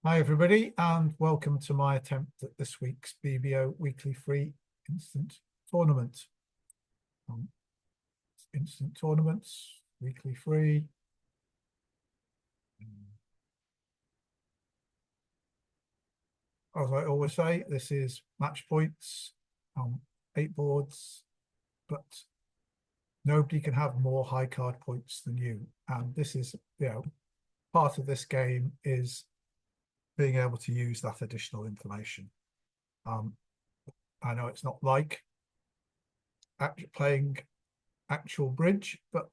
Hi everybody, and welcome to my attempt at this week's BBO weekly free instant tournament. Instant tournaments, weekly free. As I always say, this is match points, 8 boards, but nobody can have more high card points than you. And this is, part of this game is being able to use that additional information. I know it's not like playing actual bridge, but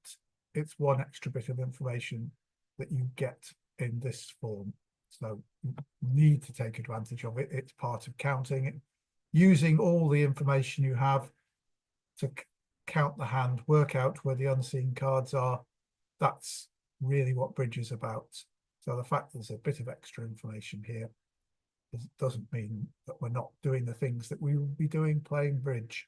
it's one extra bit of information that you get in this form. So you need to take advantage of it. It's part of counting it, using all the information you have to count the hand, work out where the unseen cards are. That's really what bridge is about. So the fact there's a bit of extra information here doesn't mean that we're not doing the things that we will be doing playing bridge.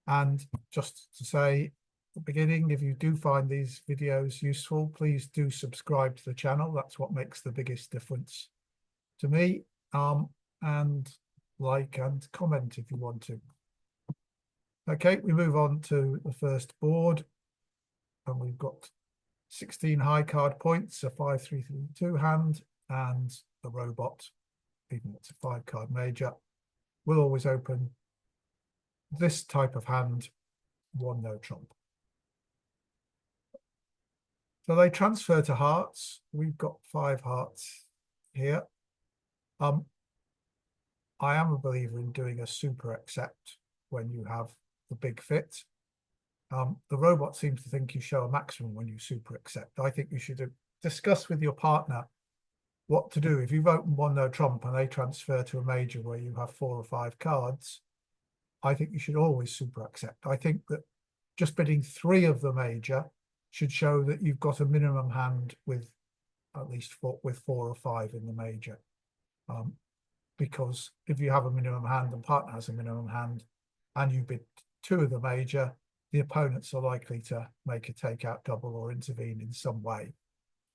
And just to say at the beginning, if you do find these videos useful, please do subscribe to the channel. That's what makes the biggest difference to me. And like and comment if you want to. Okay, we move on to the first board, and we've got 16 high card points, a 5-3-3-2 hand, and the robot, even though it's a 5-card major, will always open this type of hand, 1 no trump. So they transfer to hearts. We've got 5 hearts here. I am a believer in doing a super accept when you have the big fit. The robot seems to think you show a maximum when you super accept. I think you should discuss with your partner what to do. If you've opened 1 no trump and they transfer to a major where you have 4 or 5 cards, I think you should always super accept. I think that just bidding 3 of the major should show that you've got a minimum hand with at least 4 or 5 in the major. Because if you have a minimum hand and partner has a minimum hand and you bid 2 of the major, the opponents are likely to make a takeout double or intervene in some way.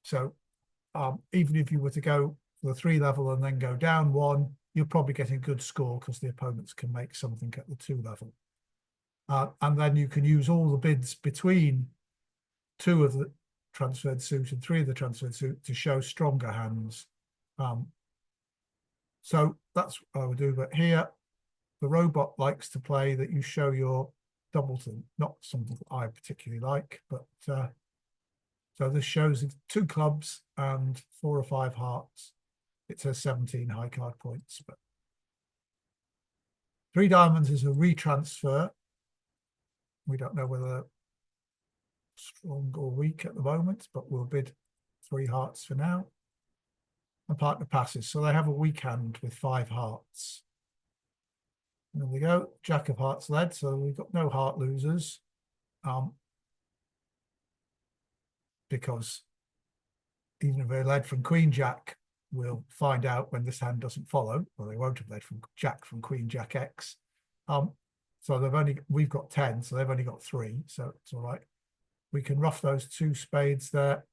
So even if you were to go for the 3 level and then go down 1, you're probably getting a good score because the opponents can make something at the 2 level. And then you can use all the bids between 2 of the transferred suit and 3 of the transferred suit to show stronger hands. So that's what I would do. But here, the robot likes to play that you show your doubleton, not something that I particularly like, but so this shows 2 clubs and 4 or 5 hearts. It says 17 high card points, but 3 diamonds is a retransfer. We don't know whether strong or weak at the moment, but we'll bid 3 hearts for now. And partner passes, so they have a weak hand with 5 hearts. There we go, Jack of Hearts led, so we've got no heart losers. Because even if they led from Queen Jack, we'll find out when this hand doesn't follow, or they won't have led from Jack from Queen Jack X. So we've got 10, so they've only got 3, so it's all right. We can ruff those 2 spades there.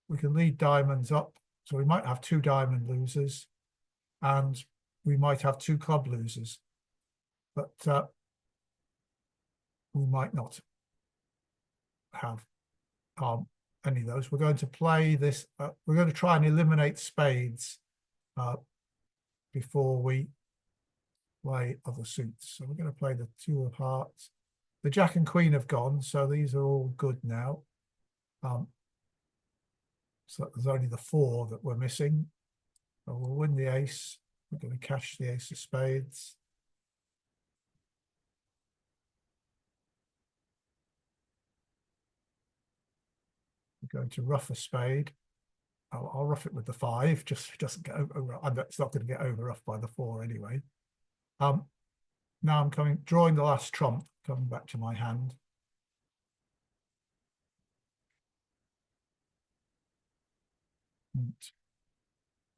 We can lead diamonds up, so we might have 2 diamond losers, and we might have 2 club losers, but we might not have any of those. We're going to play this. We're going to try and eliminate spades before we play other suits. So we're going to play the 2 of hearts. The Jack and Queen have gone, so these are all good now. So there's only the 4 that we're missing. So we'll win the ace. We're going to cash the ace of spades. We're going to ruff a spade. I'll rough it with the 5, just so it doesn't get over. It's not going to get over roughed by the 4 anyway. Now I'm drawing the last trump, coming back to my hand. And,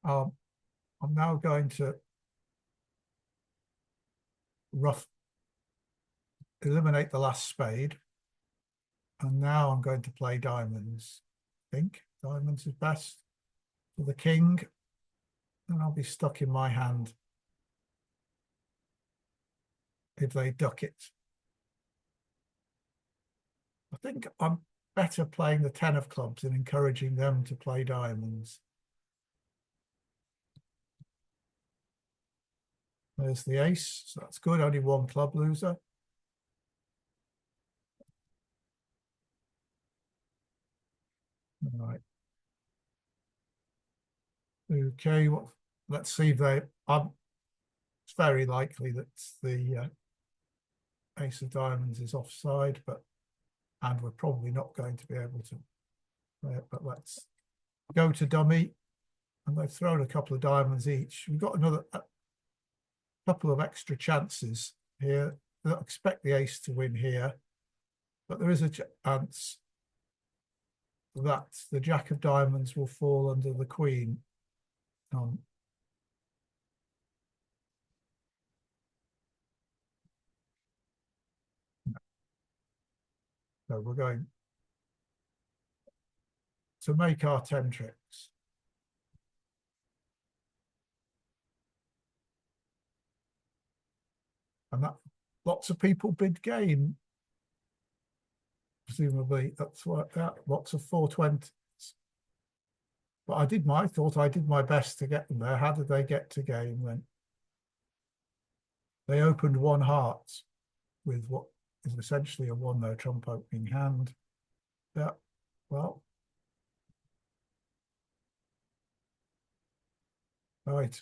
I'm now going to eliminate the last spade. And now I'm going to play diamonds. I think diamonds is best for the king. and I'll be stuck in my hand if they duck it. I think I'm better playing the 10 of clubs and encouraging them to play diamonds. There's the ace, so that's good, only one club loser. All right. Okay, well, let's see if they, it's very likely that the ace of diamonds is offside, and we're probably not going to be able to play it, but let's go to dummy. And they've thrown a couple of diamonds each. We've got another couple of extra chances here. I don't expect the ace to win here, but there is a chance that the jack of diamonds will fall under the queen. So we're going to make our 10 tricks. And that lots of people bid game. Presumably that's worked out, lots of 420s. But I thought I did my best to get them there. How did they get to game then? They opened one heart with what is essentially a 1-no trump opening hand. Yeah, well. Right.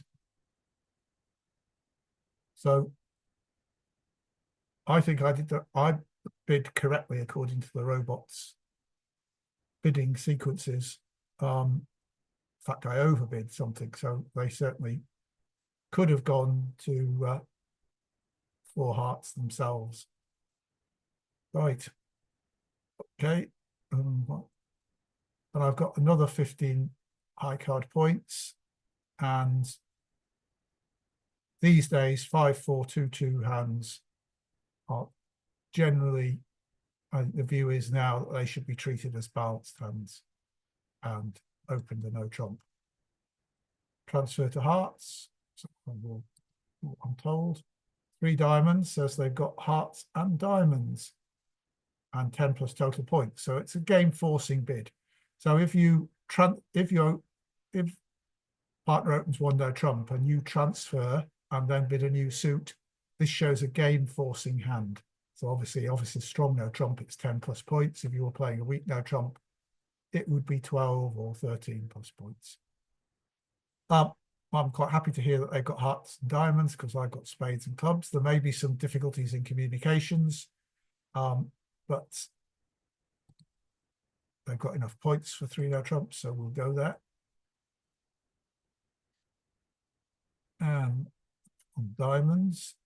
So I think I bid correctly according to the robot's bidding sequences. In fact, I overbid something, so they certainly could have gone to 4 hearts themselves. Right. Okay. And I've got another 15 high card points. And these days, 5-4-2-2 hands are generally, the view is now that they should be treated as balanced hands and open to no trump. Transfer to hearts. So I'm told 3 diamonds says they've got hearts and diamonds and 10 plus total points. So it's a game forcing bid. So if partner opens 1-no trump and you transfer and then bid a new suit, this shows a game forcing hand. So obviously strong no trump, it's 10 plus points. If you were playing a weak no trump, it would be 12 or 13 plus points. I'm quite happy to hear that they've got hearts and diamonds because I've got spades and clubs. There may be some difficulties in communications, but they've got enough points for 3-no trumps, so we'll go there. And on diamonds,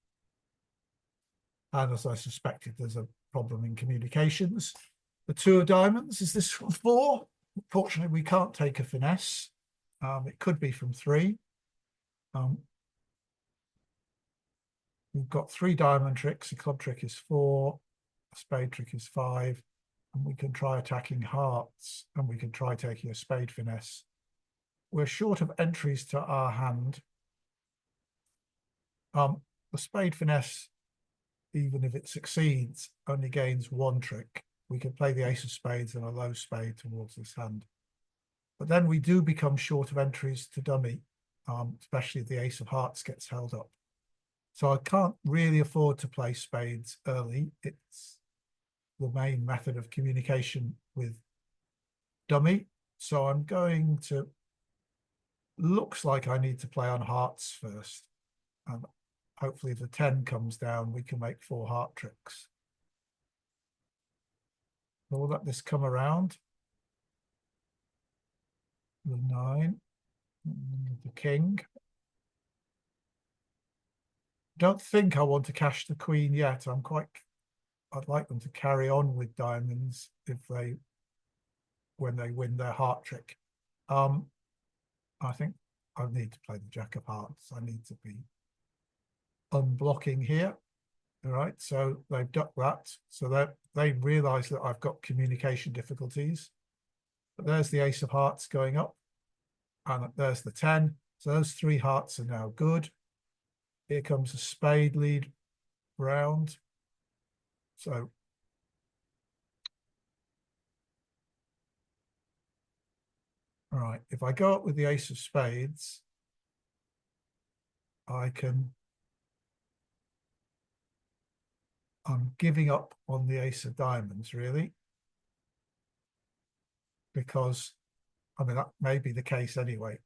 and as I suspected, there's a problem in communications. The 2 of diamonds, is this from 4? Unfortunately, we can't take a finesse. It could be from 3. We've got 3 diamond tricks. A club trick is 4. A spade trick is 5. And we can try attacking hearts. And we can try taking a spade finesse. We're short of entries to our hand. The spade finesse, even if it succeeds, only gains 1 trick. We can play the ace of spades and a low spade towards this hand. But then we do become short of entries to dummy, especially if the ace of hearts gets held up. So I can't really afford to play spades early. It's the main method of communication with dummy. So I'm going to, looks like I need to play on hearts first. And hopefully if the 10 comes down, we can make 4 heart tricks. We'll let this come around. The 9, the king. Don't think I want to cash the queen yet. I'd like them to carry on with diamonds when they win their heart trick. I think I need to play the jack of hearts. I need to be unblocking here. All right, so they've ducked that. So they realize that I've got communication difficulties. But there's the ace of hearts going up. And there's the 10. So those three hearts are now good. Here comes a spade lead round. So all right, if I go up with the ace of spades, I'm giving up on the ace of diamonds, really, because, I mean, that may be the case anyway.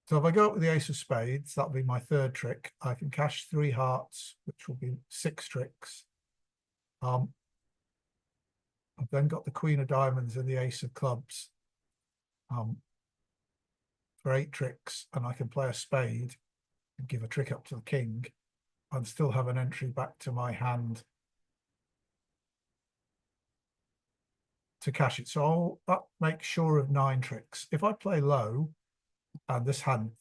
So if I go up with the ace of spades, that'll be my third trick. I can cash three hearts, which will be 6 tricks. I've then got the queen of diamonds and the ace of clubs for 8 tricks, and I can play a spade and give a trick up to the king and still have an entry back to my hand to cash it. So that makes sure of 9 tricks. If I play low and this hand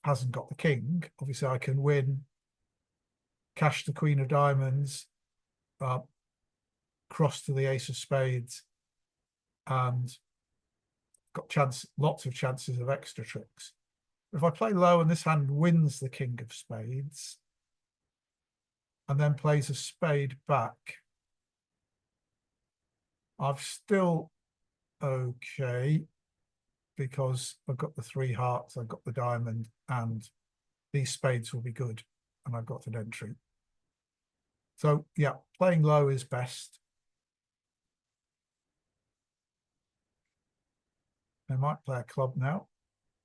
hasn't got the king, obviously I can win, cash the queen of diamonds, cross to the ace of spades, and got lots of chances of extra tricks. If I play low and this hand wins the king of spades and then plays a spade back, I'm still okay because I've got the 3 hearts, I've got the diamond, and these spades will be good, and I've got an entry. So yeah, playing low is best. I might play a club now.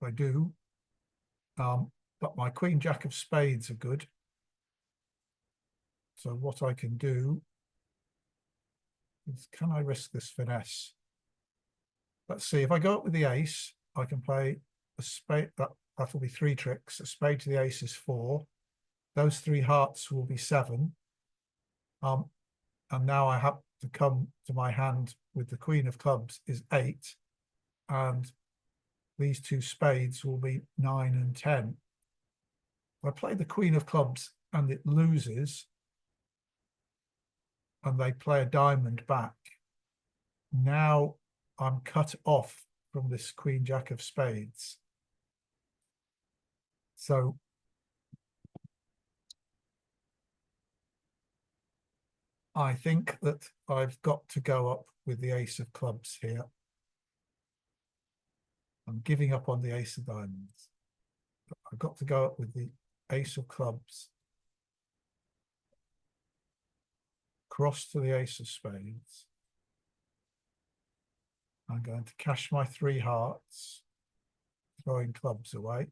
I do. But my queen jack of spades are good. So what I can do is, can I risk this finesse? Let's see, if I go up with the ace, I can play a spade. That'll be 3 tricks. A spade to the ace is 4. Those 3 hearts will be 7. And now I have to come to my hand with the queen of clubs is 8. And these 2 spades will be 9 and 10. If I play the queen of clubs and it loses, and they play a diamond back, now I'm cut off from this queen jack of spades. So I think that I've got to go up with the ace of clubs here. I'm giving up on the ace of diamonds. I've got to go up with the ace of clubs, cross to the ace of spades. I'm going to cash my 3 hearts, throwing clubs away.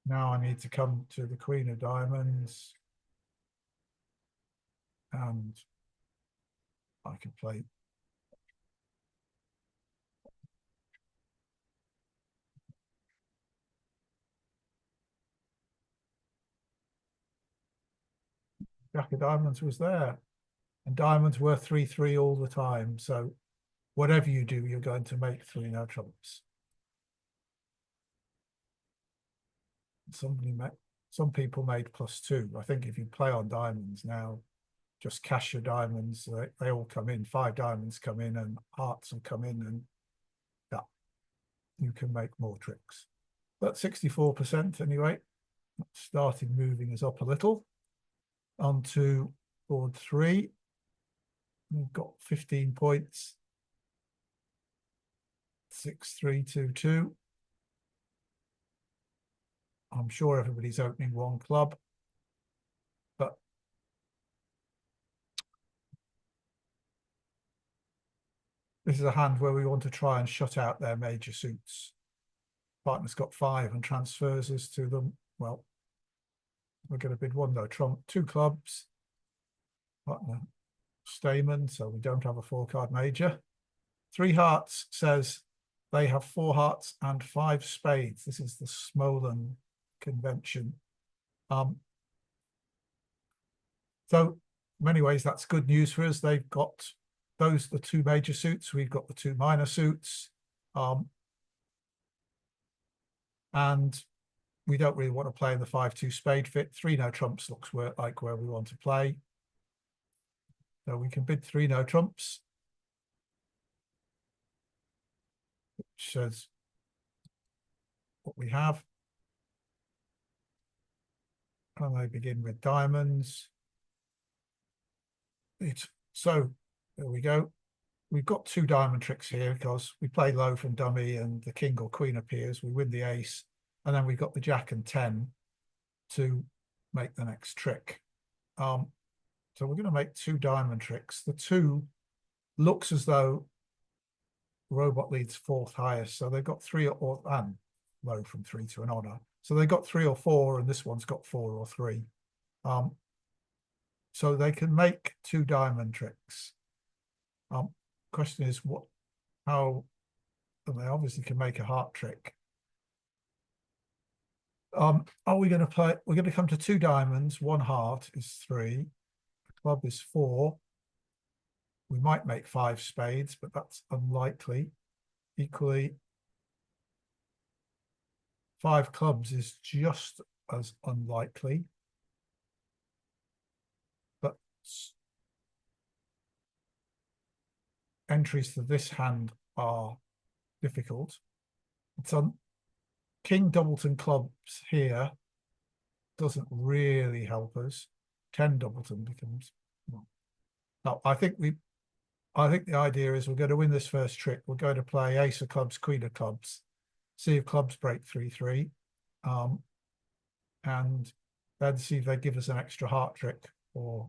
Now I need to come to the queen of diamonds, and I can play jack of diamonds was there, and diamonds were 3-3 all the time. So whatever you do, you're going to make 3 no trumps. Some people made +2. I think if you play on diamonds now, just cash your diamonds. They all come in. 5 diamonds come in, and hearts will come in, and yeah, you can make more tricks. But 64% anyway. Started moving us up a little. On to board 3. We've got 15 points. 6-3-2-2. I'm sure everybody's opening 1 club, but this is a hand where we want to try and shut out their major suits. Partner's got 5 and transfers us to them. Well, we're going to bid 1 though. Trump 2 clubs. Partner Stayman, so we don't have a 4-card major. 3 hearts says they have 4 hearts and 5 spades. This is the Smolen convention. So in many ways, that's good news for us. They've got the 2 major suits. We've got the 2 minor suits. And we don't really want to play in the 5-2 spade fit. 3 no trumps looks like where we want to play. So we can bid 3 no trumps, which says what we have. And they begin with diamonds. So there we go. We've got 2 diamond tricks here because we play low from dummy and the king or queen appears. We win the ace, and then we've got the jack and 10 to make the next trick. So we're going to make 2 diamond tricks. The 2 looks as though robot leads 4th highest, so they've got 3 or and low from 3 to an honor. So they got 3 or 4, and this one's got 4 or 3. So they can make 2 diamond tricks. Question is how, and they obviously can make a heart trick. Are we going to play? We're going to come to 2 diamonds. 1 heart is 3. Club is 4. We might make 5 spades, but that's unlikely. Equally, 5 clubs is just as unlikely. But entries to this hand are difficult. It's on King Doubleton clubs here doesn't really help us. 10 Doubleton becomes. No, I think the idea is we're going to win this first trick. We're going to play ace of clubs, queen of clubs, see if clubs break 3-3, and then see if they give us an extra heart trick or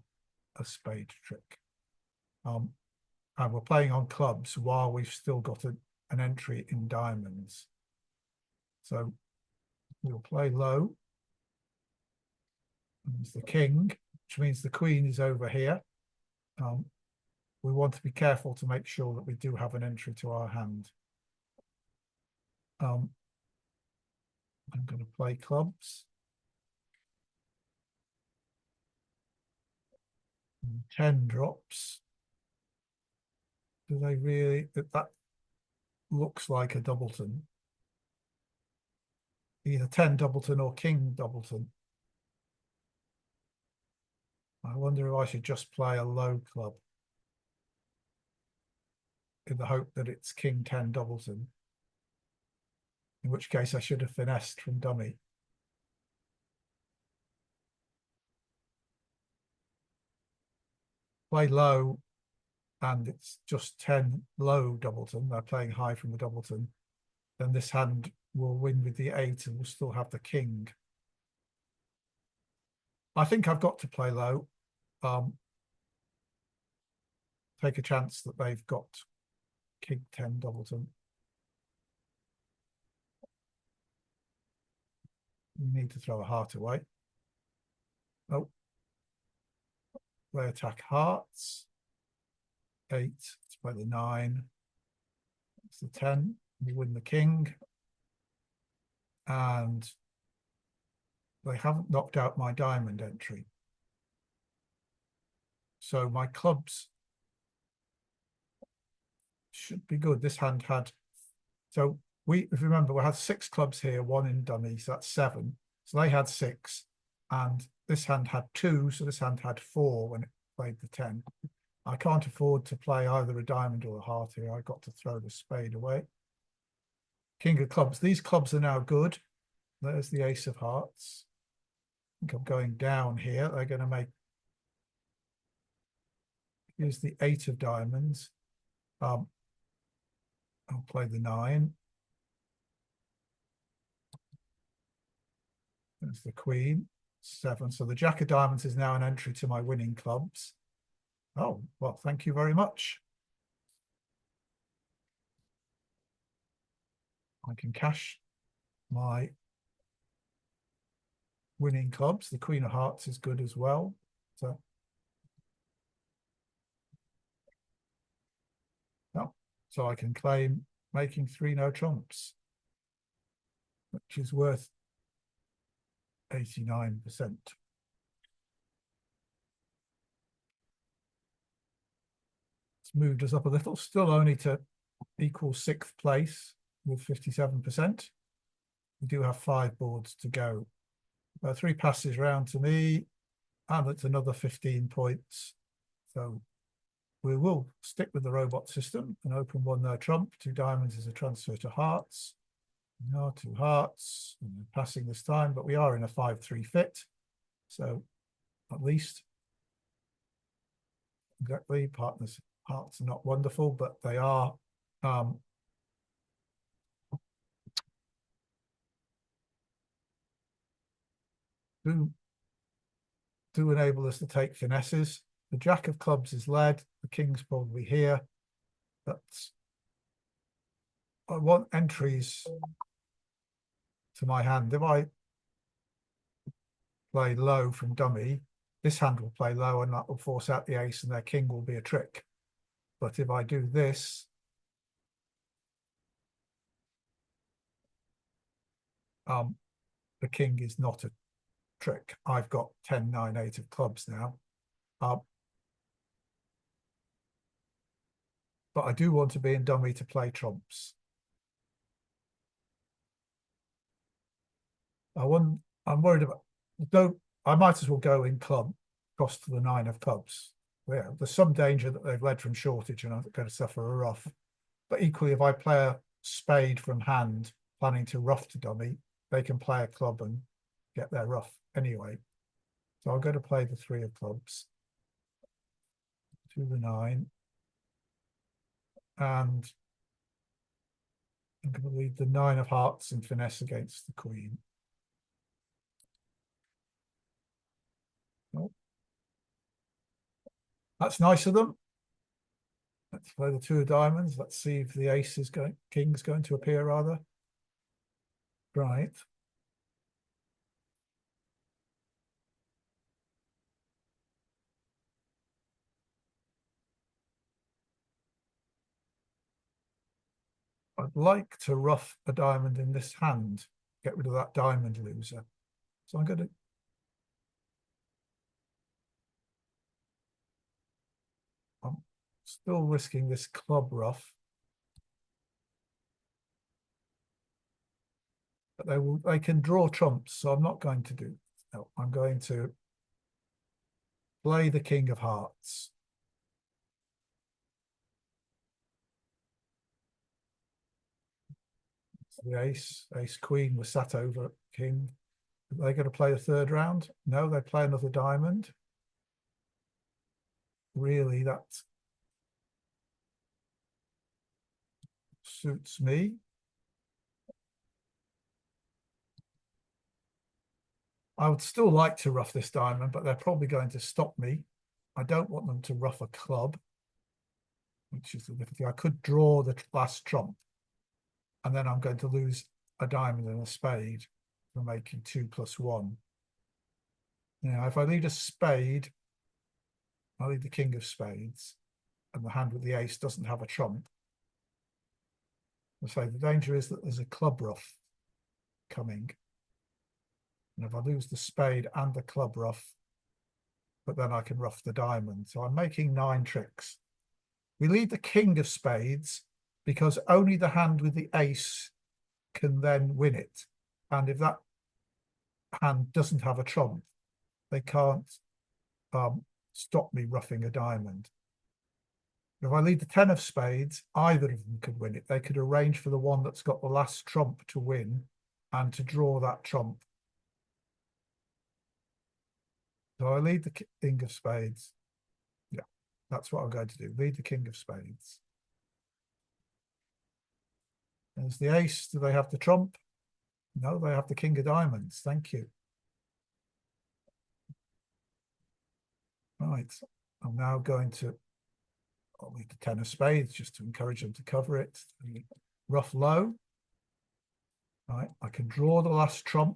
a spade trick. And we're playing on clubs while we've still got an entry in diamonds. So we'll play low. There's the king, which means the queen is over here. We want to be careful to make sure that we do have an entry to our hand. I'm going to play clubs. 10 drops. Do they really? That looks like a doubleton. Either 10 doubleton or king doubleton. I wonder if I should just play a low club in the hope that it's king 10 doubleton. In which case I should have finessed from dummy. Play low, and it's just 10 low doubleton. They're playing high from the doubleton. Then this hand will win with the 8 and we'll still have the king. I think I've got to play low. Take a chance that they've got king 10 doubleton. We need to throw a heart away. Oh. They attack hearts. 8, let's play the 9. It's the 10. We win the king. And they haven't knocked out my diamond entry. So my clubs should be good. This hand had, so if you remember, we had 6 clubs here, 1 in dummy, so that's 7. So they had 6, and this hand had 2, so this hand had 4 when it played the 10. I can't afford to play either a diamond or a heart here. I got to throw the spade away. King of clubs. These clubs are now good. There's the ace of hearts. I think I'm going down here. They're going to make. Here's the 8 of diamonds. I'll play the 9. There's the queen, 7. So the jack of diamonds is now an entry to my winning clubs. Oh, well, thank you very much. I can cash my winning clubs. The queen of hearts is good as well. So I can claim making 3 no trumps, which is worth 89%. It's moved us up a little, still only to equal 6th place with 57%. we do have 5 boards to go. 3 passes round to me, and it's another 15 points. So we will stick with the robot system and open 1 no trump. 2 diamonds is a transfer to hearts. No, 2 hearts. Passing this time, but we are in a 5-3 fit. So at least, exactly, partners' hearts are not wonderful, but they are do enable us to take finesses. The jack of clubs is led, the king's probably here, but I want entries to my hand. If I play low from dummy, this hand will play low and that will force out the ace and their king will be a trick. But if I do this, the king is not a trick. I've got 10, 9, 8 of clubs now. But I do want to be in dummy to play trumps. I'm worried about, though I might as well go in club, cost to the 9 of clubs. Yeah, there's some danger that they've led from shortage and I'm going to suffer a ruff. But equally, if I play a spade from hand, planning to ruff to dummy, they can play a club and get their ruff anyway. So I'm going to play the 3 of clubs to the 9. And I'm going to lead the 9 of hearts and finesse against the queen. Oh. That's nice of them. Let's play the 2 of diamonds. Let's see if the ace is going, king's going to appear rather. Right. I'd like to ruff a diamond in this hand, get rid of that diamond loser. So I'm going to, I'm still risking this club ruff. But they can draw trumps, so I'm not going to do, no, I'm going to play the king of hearts. The ace queen was sat over king. Are they going to play a 3rd round? No, they play another diamond. Really, that suits me. I would still like to ruff this diamond, but they're probably going to stop me. I don't want them to ruff a club, which is the difficulty. I could draw the last trump, and then I'm going to lose a diamond and a spade for making 2 + 1. Now, if I lead a spade, I lead the king of spades, and the hand with the ace doesn't have a trump. So the danger is that there's a club ruff coming. And if I lose the spade and the club ruff, but then I can ruff the diamond. So I'm making 9 tricks. We lead the king of spades because only the hand with the ace can then win it. And if that hand doesn't have a trump, they can't stop me ruffing a diamond. If I lead the 10 of spades, either of them could win it. They could arrange for the one that's got the last trump to win and to draw that trump. So I lead the king of spades. Yeah, that's what I'm going to do. Lead the king of spades. There's the ace. Do they have the trump? No, they have the king of diamonds. Thank you. Right. I'm now going to, I'll lead the 10 of spades just to encourage them to cover it. Ruff low. Right. I can draw the last trump.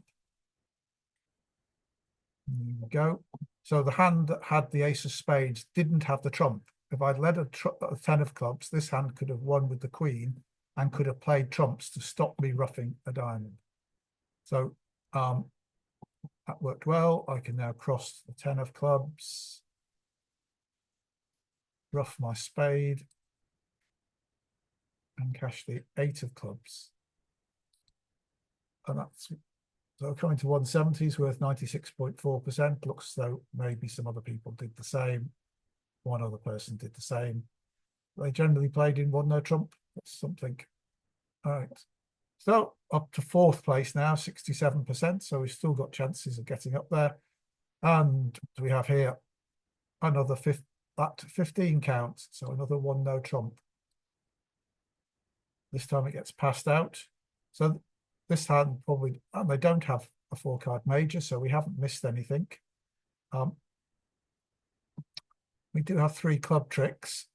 There we go. So the hand that had the ace of spades didn't have the trump. If I'd led a 10 of clubs, this hand could have won with the queen and could have played trumps to stop me ruffing a diamond. So that worked well. I can now cross the 10 of clubs, ruff my spade, and cash the 8 of clubs. and that's so coming to 170 is worth 96.4%. Looks as though maybe some other people did the same. One other person did the same. They generally played in one no trump. That's something. All right. So up to fourth place now, 67%. So we've still got chances of getting up there. And we have here another 15 counts. So another one no trump. This time it gets passed out. So this hand probably, and they don't have a 4-card major, so we haven't missed anything. We do have 3 club tricks.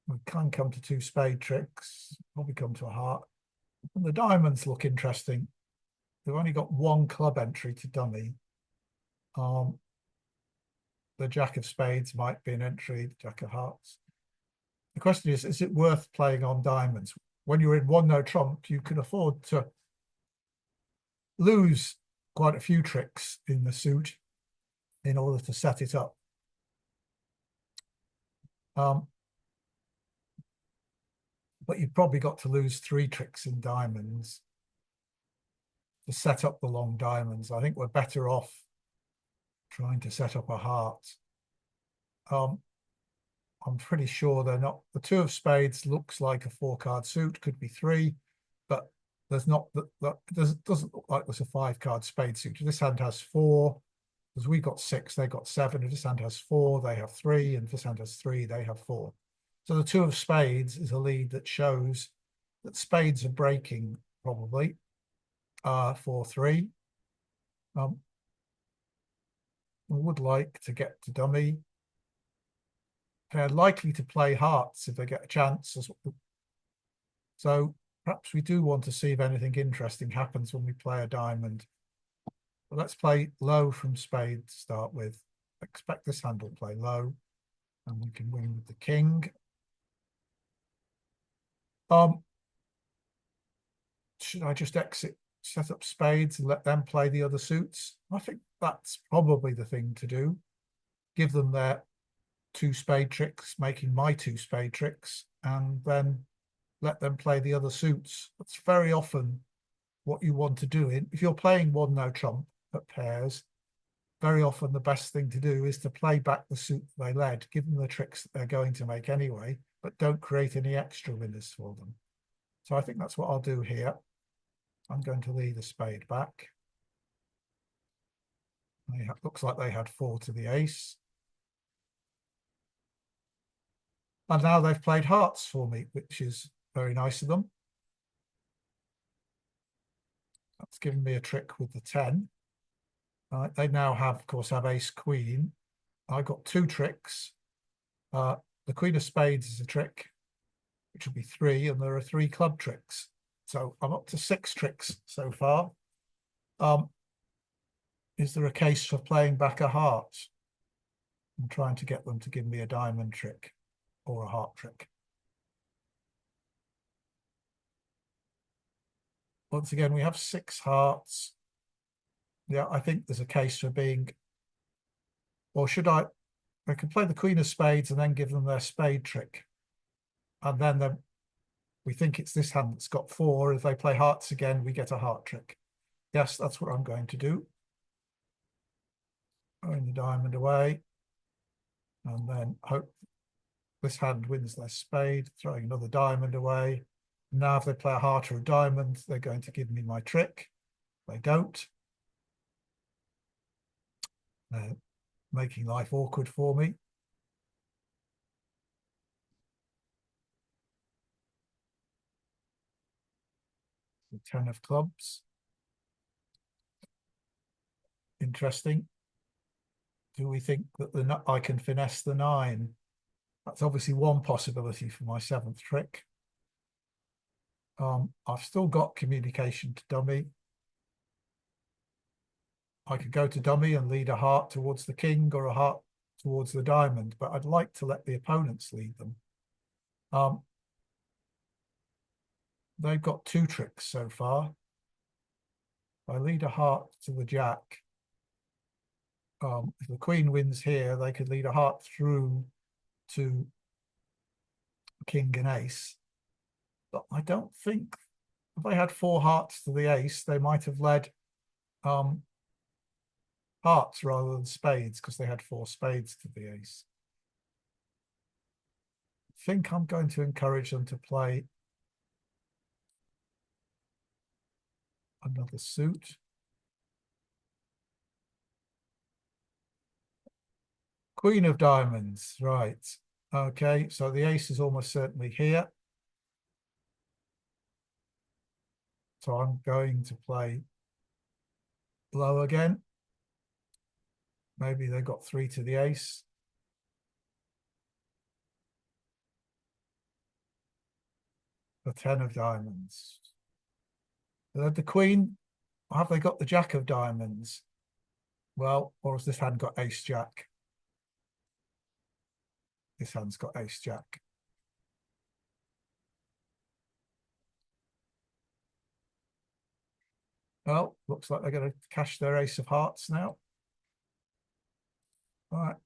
We can come to 2 spade tricks, probably come to a heart. And the diamonds look interesting. They've only got 1 club entry to dummy. The jack of spades might be an entry, the jack of hearts. The question is it worth playing on diamonds? When you're in one no trump, you can afford to lose quite a few tricks in the suit in order to set it up. But you've probably got to lose 3 tricks in diamonds to set up the long diamonds. I think we're better off trying to set up a heart. I'm pretty sure they're not. The 2 of spades looks like a 4-card suit, could be 3, but there's not that doesn't look like there's a 5-card spade suit. This hand has 4, because we've got 6, they've got 7. If this hand has 4, they have 3, and if this hand has 3, they have 4. So the 2 of spades is a lead that shows that spades are breaking probably 4-3. We would like to get to dummy. They're likely to play hearts if they get a chance. So perhaps we do want to see if anything interesting happens when we play a diamond. But let's play low from spade to start with. Expect this hand will play low, and we can win with the king. Should I just set up spades and let them play the other suits? I think that's probably the thing to do. Give them their 2 spade tricks, making my 2 spade tricks, and then let them play the other suits. That's very often what you want to do. If you're playing one no trump at pairs, very often the best thing to do is to play back the suit they led, give them the tricks that they're going to make anyway, but don't create any extra winners for them. So I think that's what I'll do here. I'm going to lead a spade back. Looks like they had 4 to the ace. And now they've played hearts for me, which is very nice of them. That's given me a trick with the 10. They now have, of course, have ace queen. I got 2 tricks. The queen of spades is a trick, which will be 3, and there are 3 club tricks. So I'm up to 6 tricks so far. Is there a case for playing back a heart? I'm trying to get them to give me a diamond trick or a heart trick. Once again, we have 6 hearts. Yeah, I think there's a case for being, or should I can play the queen of spades and then give them their spade trick. And then we think it's this hand that's got 4. If they play hearts again, we get a heart trick. Yes, that's what I'm going to do. Throwing the diamond away. And then hope this hand wins their spade, throwing another diamond away. Now if they play a heart or a diamond, they're going to give me my trick. They don't. They're making life awkward for me. The 10 of clubs. Interesting. Do we think that I can finesse the 9? That's obviously one possibility for my 7th trick. I've still got communication to dummy. I could go to dummy and lead a heart towards the king or a heart towards the diamond, but I'd like to let the opponents lead them. They've got 2 tricks so far. If I lead a heart to the jack, if the queen wins here, they could lead a heart through to king and ace. But I don't think if they had 4 hearts to the ace, they might have led hearts rather than spades because they had 4 spades to the ace. I think I'm going to encourage them to play another suit. Queen of diamonds, right. Okay, so the ace is almost certainly here. So I'm going to play low again. Maybe they got 3 to the ace. The 10 of diamonds. They had the queen. Have they got the jack of diamonds? Well, or has this hand got ace jack? This hand's got ace jack. Well, looks like they're going to cash their ace of hearts now. All right,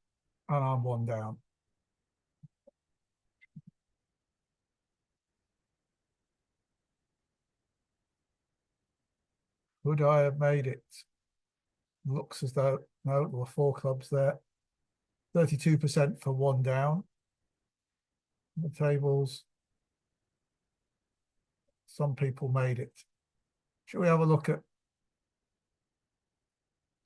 and I'm 1 down. Would I have made it? Looks as though, no, there were 4 clubs there. 32% for 1 down. The tables, some people made it. Should we have a look at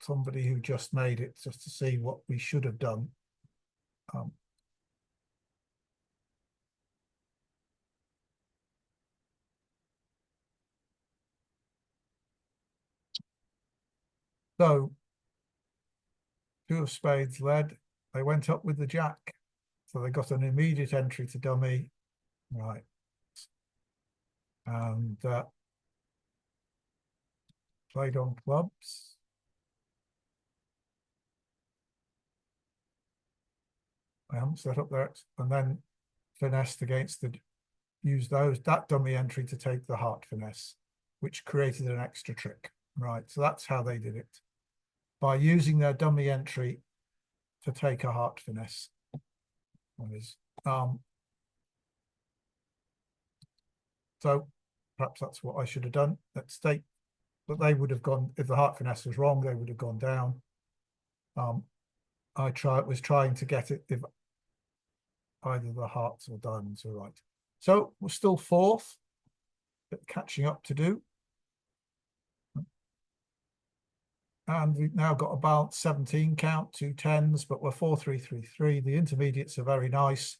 somebody who just made it, just to see what we should have done? So 2 of spades led. They went up with the jack. So they got an immediate entry to dummy. Right. And played on clubs. I haven't set up there. And then finessed against the, used that dummy entry to take the heart finesse, which created an extra trick. Right. So that's how they did it. By using their dummy entry to take a heart finesse. So perhaps that's what I should have done. Let's take, but they would have gone, if the heart finesse was wrong, they would have gone down. I was trying to get it if either the hearts or diamonds were right. So we're still 4th, but catching up to do. And we've now got a balanced 17 count, 2 10s, but we're 4-3-3-3. The intermediates are very nice,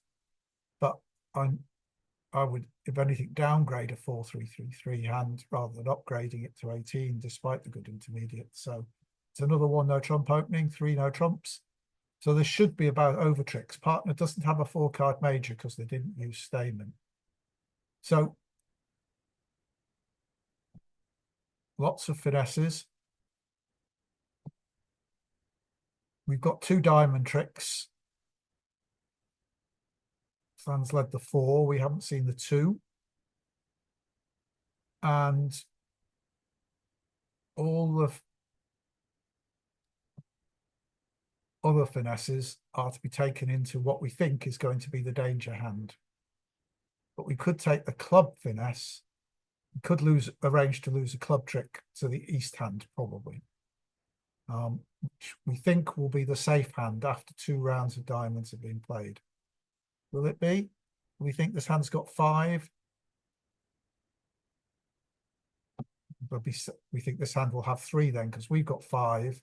but I would, if anything, downgrade a 4-3-3-3 hand rather than upgrading it to 18, despite the good intermediate. So it's another 1 no trump opening, 3 no trumps. So this should be about over tricks. Partner doesn't have a 4-card major because they didn't use Stayman. So lots of finesses. We've got 2 diamond tricks. Stan's led the 4. We haven't seen the 2. And all the other finesses are to be taken into what we think is going to be the danger hand. But we could take the club finesse. We could arrange to lose a club trick to the east hand, probably. Which we think will be the safe hand after 2 rounds of diamonds have been played. Will it be? We think this hand's got 5. We think this hand will have 3 then, because we've got 5.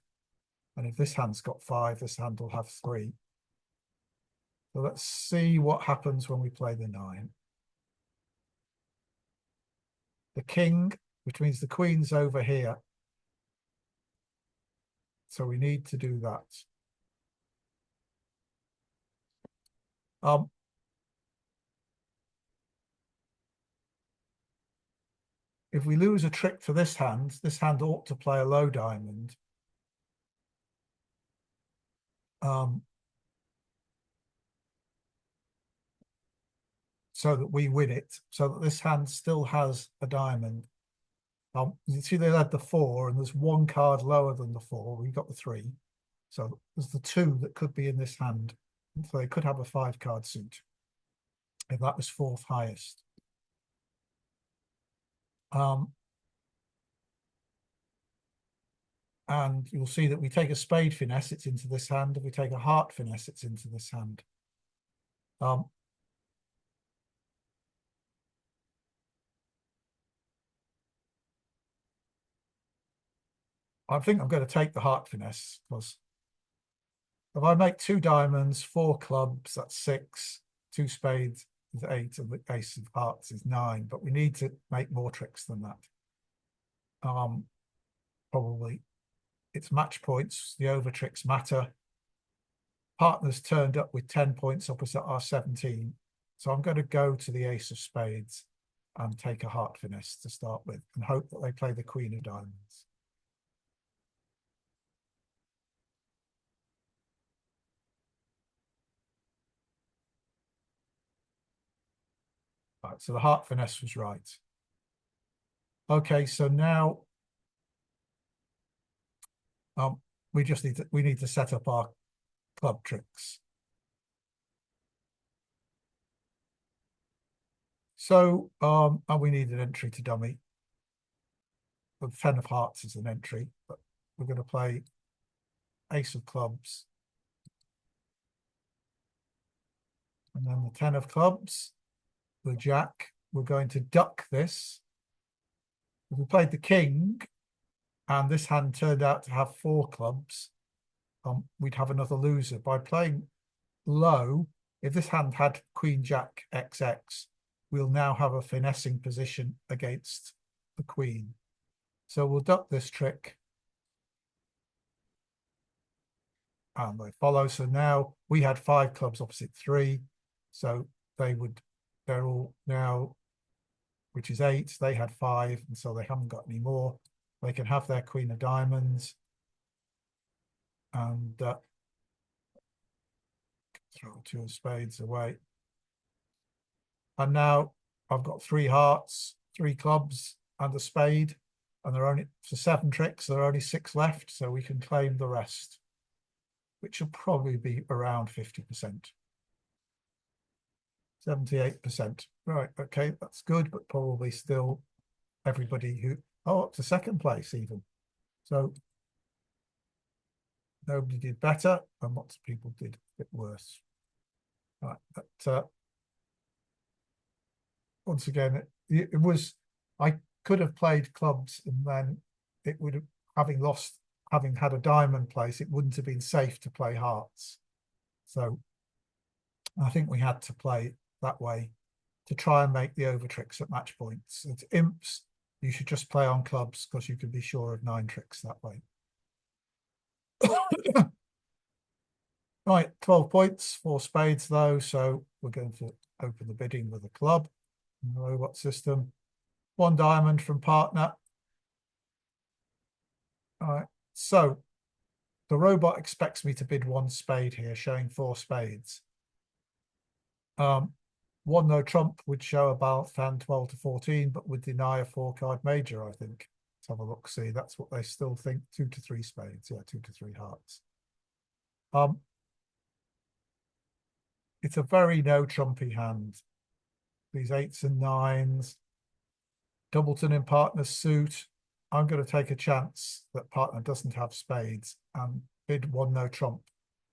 And if this hand's got 5, this hand will have 3. So let's see what happens when we play the 9. The king, which means the queen's over here. So we need to do that. If we lose a trick to this hand ought to play a low diamond. So that we win it, so that this hand still has a diamond. You see they led the 4 and there's 1 card lower than the 4. We've got the 3. So there's the 2 that could be in this hand. So they could have a 5-card suit if that was 4th highest. And you'll see that we take a spade finesse, it's into this hand. If we take a heart finesse, it's into this hand. I think I'm going to take the heart finesse because if I make 2 diamonds, 4 clubs, that's 6, 2 spades is 8, and the ace of hearts is 9. But we need to make more tricks than that. Probably it's match points. The over tricks matter. Partners turned up with 10 points opposite our 17. So I'm going to go to the ace of spades and take a heart finesse to start with and hope that they play the queen of diamonds. Right, so the heart finesse was right. Okay, so now we need to set up our club tricks. So and we need an entry to dummy. The 10 of hearts is an entry, but we're going to play ace of clubs. And then the 10 of clubs, the jack. We're going to duck this. If we played the king, and this hand turned out to have 4 clubs, we'd have another loser. By playing low, if this hand had queen jack XX, we'll now have a finessing position against the queen. So we'll duck this trick. And they follow. So now we had 5 clubs opposite 3. So they're all now, which is 8. They had 5, and so they haven't got any more. They can have their queen of diamonds. And throw 2 of spades away. And now I've got 3 hearts, 3 clubs, and a spade. And there are only, for 7 tricks, there are only 6 left. So we can claim the rest, which will probably be around 50%. 78%. Right, okay, that's good, but probably still everybody who, up to second place even. So nobody did better, and lots of people did a bit worse. Right, but once again, it was, I could have played clubs and then it would have, having had a diamond place, it wouldn't have been safe to play hearts. So I think we had to play that way to try and make the over tricks at match points. It's imps, you should just play on clubs because you can be sure of 9 tricks that way. Right, 12 points, 4 spades though, so we're going to open the bidding with a club in the robot system. 1 diamond from partner. All right, so the robot expects me to bid 1 spade here, showing 4 spades. 1 no trump would show a balanced hand 12 to 14, but would deny a 4-card major, I think. Let's have a look, see, that's what they still think. 2 to 3 spades, yeah, 2 to 3 hearts. It's a very no trumpy hand. These 8s and 9s, doubleton in partner's suit. I'm going to take a chance that partner doesn't have spades and bid 1 no trump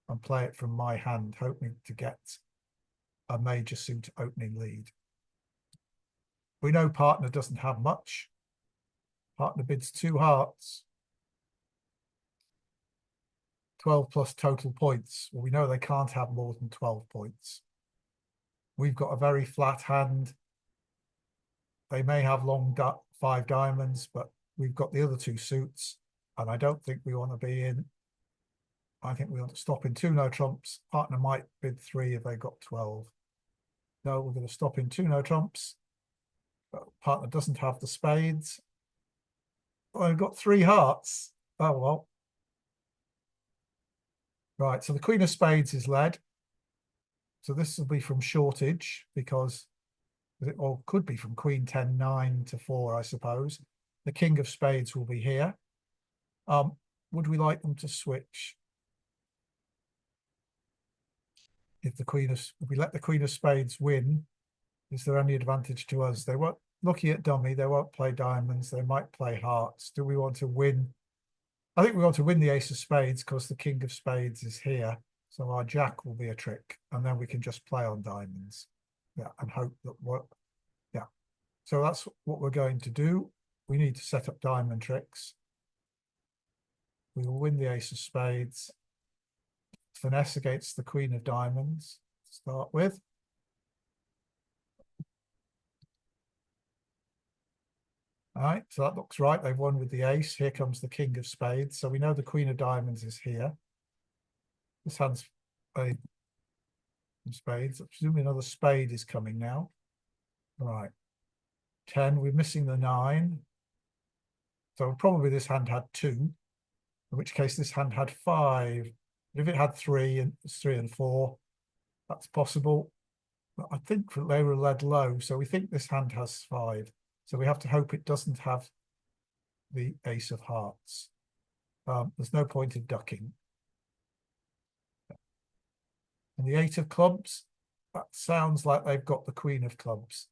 and play it from my hand, hoping to get a major suit opening lead. We know partner doesn't have much. Partner bids 2 hearts. 12 plus total points. Well, we know they can't have more than 12 points. We've got a very flat hand. They may have long 5 diamonds, but we've got the other 2 suits, and I don't think we want to be in. I think we want to stop in 2 no trumps. Partner might bid 3 if they got 12. No, we're going to stop in 2 no trumps. But partner doesn't have the spades. Oh, I've got 3 hearts. Oh, well. Right, so the queen of spades is led. So this will be from shortage because, or could be from queen 10, 9 to 4, I suppose. The king of spades will be here. Would we like them to switch? If we let the queen of spades win, is there any advantage to us? They won't. looking at dummy, they won't play diamonds, they might play hearts. Do we want to win? I think we want to win the ace of spades because the king of spades is here. So our jack will be a trick, and then we can just play on diamonds. Yeah, and hope that what, yeah. So that's what we're going to do. We need to set up diamond tricks. We will win the ace of spades. Finesse against the queen of diamonds to start with. All right, so that looks right. They've won with the ace. Here comes the king of spades. So we know the queen of diamonds is here. This hand's played spades. Presumably another spade is coming now. All right. 10, we're missing the 9. So probably this hand had 2, in which case this hand had 5. If it had 3 and 3 and 4, that's possible. But I think they were led low, so we think this hand has 5. So we have to hope it doesn't have the ace of hearts. There's no point in ducking. And the 8 of clubs, that sounds like they've got the queen of clubs.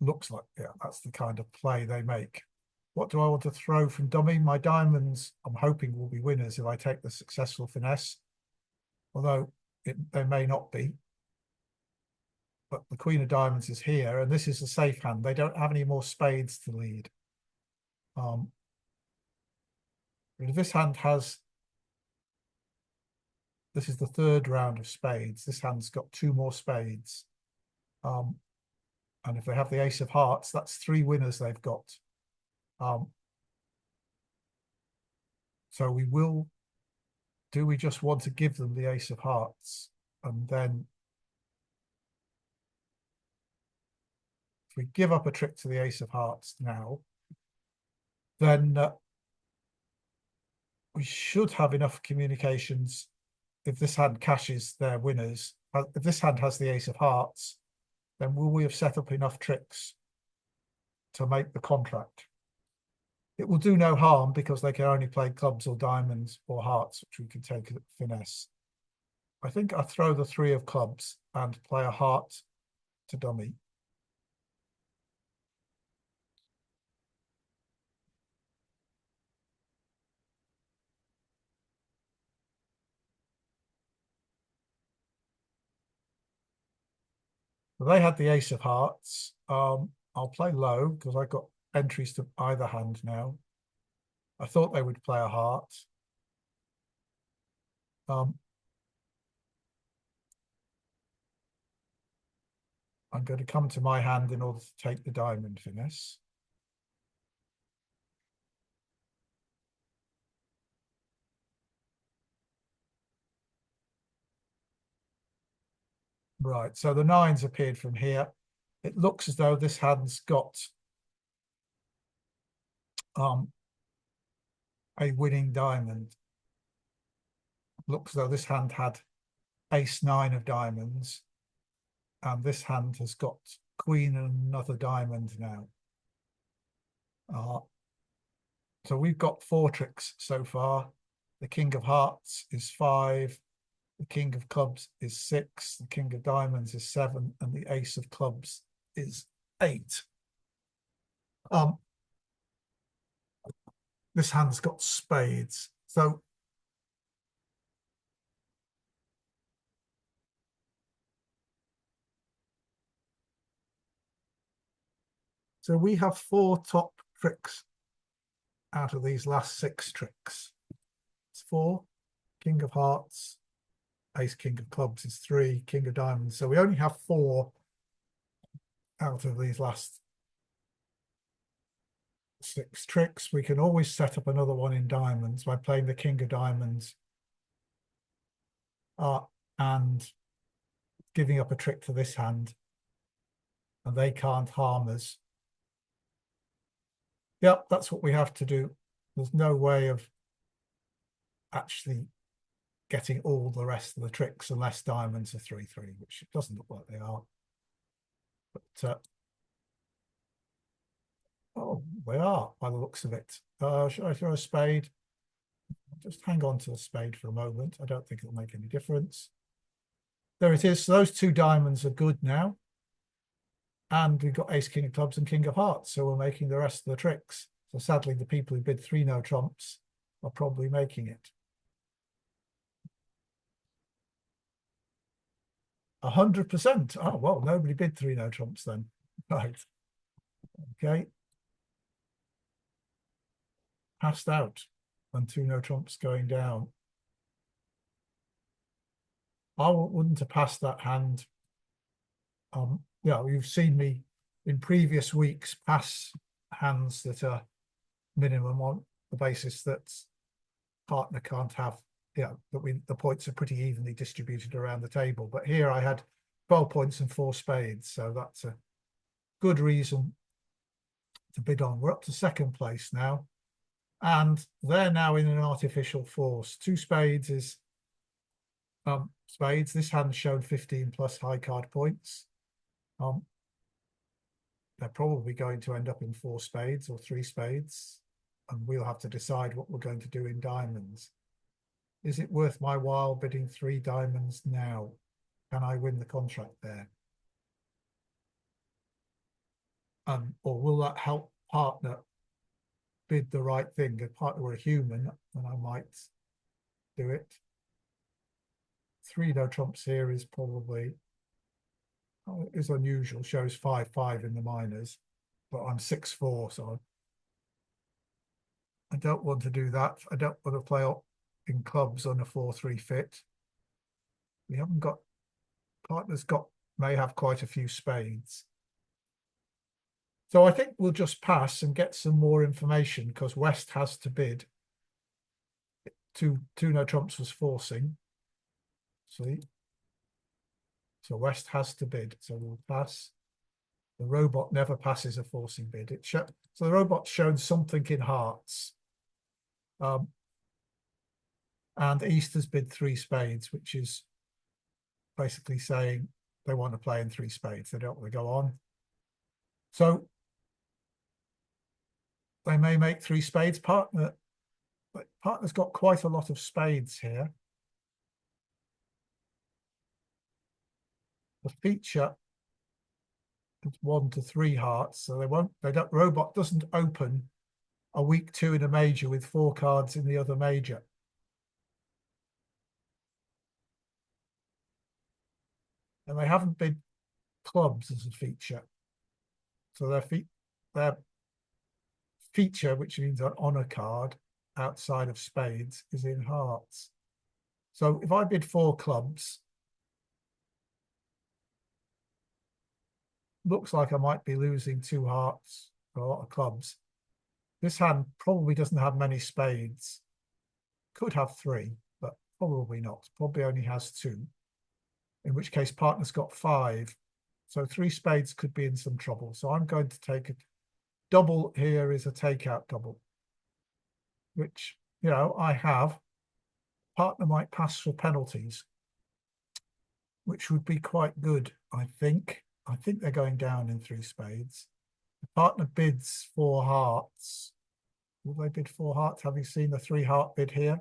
Looks like, yeah, that's the kind of play they make. What do I want to throw from dummy? My diamonds, I'm hoping, will be winners if I take the successful finesse, although they may not be. But the queen of diamonds is here, and this is a safe hand. They don't have any more spades to lead. But if this hand has, this is the 3rd round of spades. This hand's got 2 more spades. And if they have the ace of hearts, that's 3 winners they've got. So we will, do we just want to give them the ace of hearts? And then if we give up a trick to the ace of hearts now, then we should have enough communications. If this hand cashes their winners, if this hand has the ace of hearts, then will we have set up enough tricks to make the contract? It will do no harm because they can only play clubs or diamonds or hearts, which we can take at finesse. I think I throw the 3 of clubs and play a heart to dummy. So they had the ace of hearts. I'll play low because I've got entries to either hand now. I thought they would play a heart. I'm going to come to my hand in order to take the diamond finesse. Right, so the 9's appeared from here. It looks as though this hand's got a winning diamond. Looks as though this hand had ace 9 of diamonds, and this hand has got queen and another diamond now. So we've got 4 tricks so far. The king of hearts is 5, the king of clubs is 6, the king of diamonds is 7, and the ace of clubs is 8. This hand's got spades. So we have 4 top tricks out of these last 6 tricks. It's 4, king of hearts, ace king of clubs is 3, king of diamonds. So we only have 4 out of these last 6 tricks. We can always set up another one in diamonds by playing the king of diamonds and giving up a trick to this hand, and they can't harm us. Yep, that's what we have to do. There's no way of actually getting all the rest of the tricks unless diamonds are 3-3, which it doesn't look like they are. But oh, they are by the looks of it. Should I throw a spade? Just hang on to the spade for a moment. I don't think it'll make any difference. there it is. So those two diamonds are good now. And we've got ace, king of clubs and king of hearts. So we're making the rest of the tricks. So sadly, the people who bid 3 no trumps are probably making it. 100%. Oh, well, nobody bid 3 no trumps then. Right. Okay. Passed out and 2 no trumps going down. I wouldn't have passed that hand. Yeah, you've seen me in previous weeks pass hands that are minimum on the basis that partner can't have, that the points are pretty evenly distributed around the table. But here I had 12 points and 4 spades, so that's a good reason to bid on. We're up to second place now, and they're now in an artificial force. 2 spades is spades. This hand showed 15 plus high card points. They're probably going to end up in 4 spades or 3 spades, and we'll have to decide what we're going to do in diamonds. Is it worth my while bidding 3 diamonds now? Can I win the contract there? Or will that help partner bid the right thing? If partner were a human, then I might do it. 3 no trumps here is probably is unusual. Shows 5-5 in the minors, but I'm 6-4, so I don't want to do that. I don't want to play in clubs on a 4-3 fit. We haven't got partners may have quite a few spades. So I think we'll just pass and get some more information, because West has to bid. 2 no trumps was forcing. See? So West has to bid. So we'll pass. The robot never passes a forcing bid. So the robot's shown something in hearts. And East has bid 3 spades, which is basically saying they want to play in 3 spades. They don't want to go on. So they may make 3 spades. Partner's got quite a lot of spades here. The feature is 1 to 3 hearts, so robot doesn't open a weak 2 in a major with 4 cards in the other major. And they haven't bid clubs as a feature. So their feature, which means an honor card outside of spades, is in hearts. So if I bid 4 clubs, looks like I might be losing 2 hearts for a lot of clubs. This hand probably doesn't have many spades. Could have 3, but probably not. Probably only has 2, in which case partner's got 5. So 3 spades could be in some trouble. So I'm going to take a double here is a takeout double, which, I have. Partner might pass for penalties, which would be quite good, I think. I think they're going down in 3 spades. The partner bids 4 hearts. Will they bid 4 hearts? Have you seen the 3 heart bid here?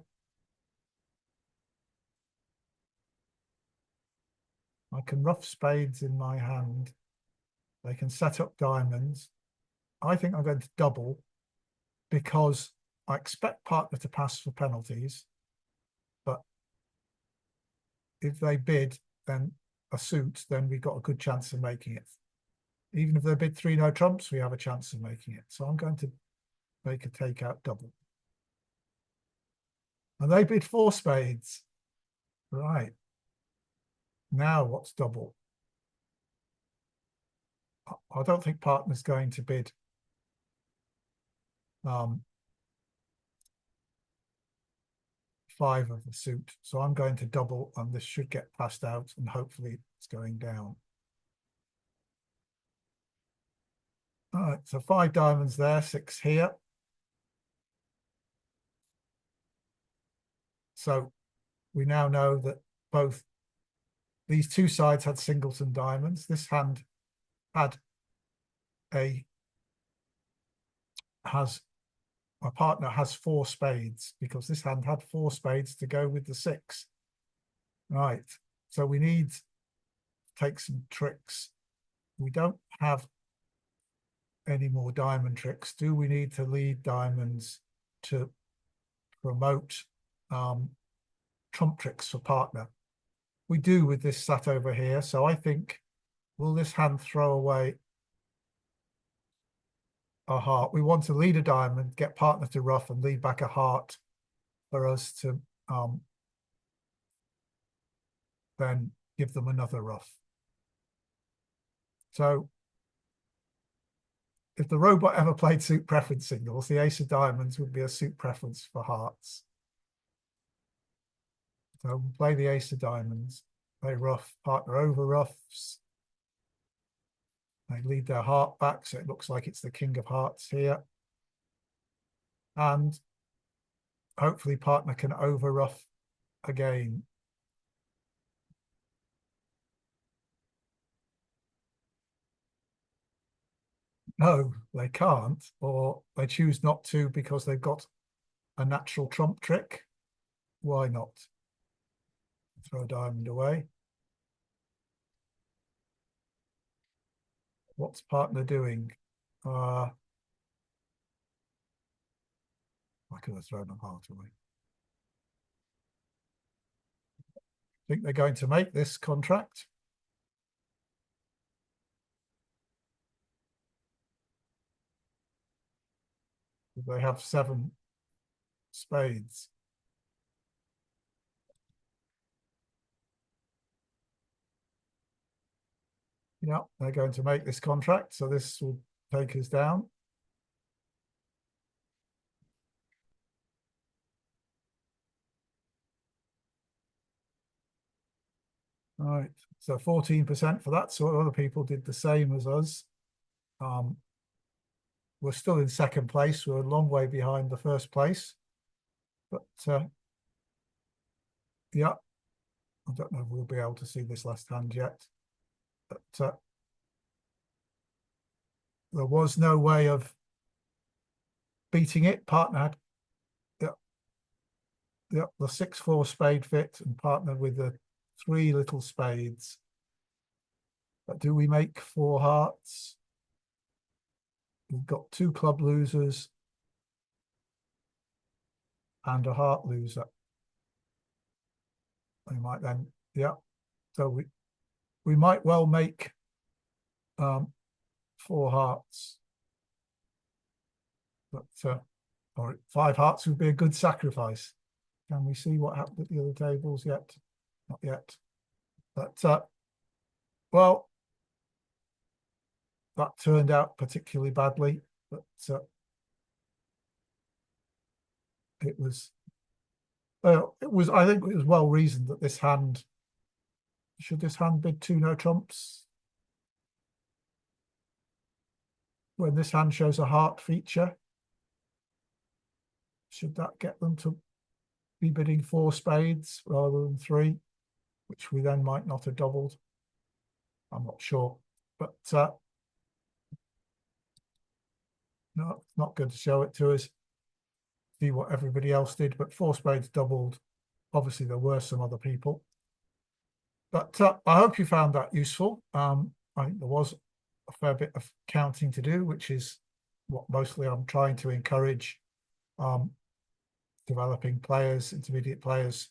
I can rough spades in my hand. They can set up diamonds. I think I'm going to double, because I expect partner to pass for penalties. But if they bid then a suit, then we've got a good chance of making it. Even if they bid 3 no trumps, we have a chance of making it. So I'm going to make a takeout double. And they bid 4 spades. Right. Now what's double? I don't think partner's going to bid 5 of the suit. So I'm going to double, and this should get passed out, and hopefully it's going down. All right, so 5 diamonds there, 6 here. So we now know that both these 2 sides had singleton diamonds. This hand my partner has 4 spades, because this hand had 4 spades to go with the 6. Right, so we need take some tricks. We don't have any more diamond tricks. Do we need to lead diamonds to promote trump tricks for partner? We do with this sat over here. So I think, will this hand throw away a heart? We want to lead a diamond, get partner to ruff and lead back a heart for us to then give them another ruff. So if the robot ever played suit preference signals, the ace of diamonds would be a suit preference for hearts. So we'll play the ace of diamonds. They ruff, partner over ruffs. They lead their heart back, so it looks like it's the king of hearts here. And hopefully partner can over ruff again. No, they can't, or they choose not to because they've got a natural trump trick. Why not? Throw a diamond away. What's partner doing? I could have thrown a heart away. I think they're going to make this contract. They have 7 spades. Yeah, they're going to make this contract, so this will take us down. All right, so 14% for that. So other people did the same as us. We're still in second place. We're a long way behind the first place. But yeah, I don't know if we'll be able to see this last hand yet. But there was no way of beating it. Partner had the 6-4 spade fit and partner with the 3 little spades. But do we make 4 hearts? We've got 2 club losers and a heart loser. We might then, yeah. So we might well make 4 hearts. But or 5 hearts would be a good sacrifice. Can we see what happened at the other tables yet? Not yet. But well, that turned out particularly badly. But it was, I think it was well reasoned that this hand, should this hand bid 2 no trumps? When this hand shows a heart feature, should that get them to be bidding 4 spades rather than 3, which we then might not have doubled? I'm not sure, but no, it's not good to show it to us. See what everybody else did, but 4 spades doubled. Obviously, there were some other people. But I hope you found that useful. I think there was a fair bit of counting to do, which is what mostly I'm trying to encourage developing players, intermediate players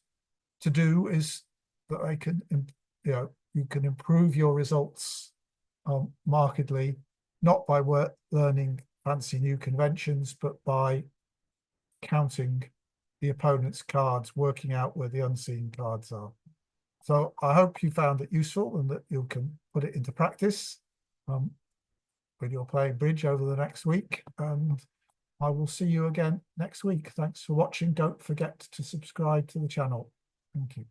to do, is that they can, you can improve your results markedly, not by learning fancy new conventions, but by counting the opponent's cards, working out where the unseen cards are. So I hope you found it useful and that you can put it into practice when you're playing bridge over the next week. And I will see you again next week. Thanks for watching. Don't forget to subscribe to the channel. Thank you.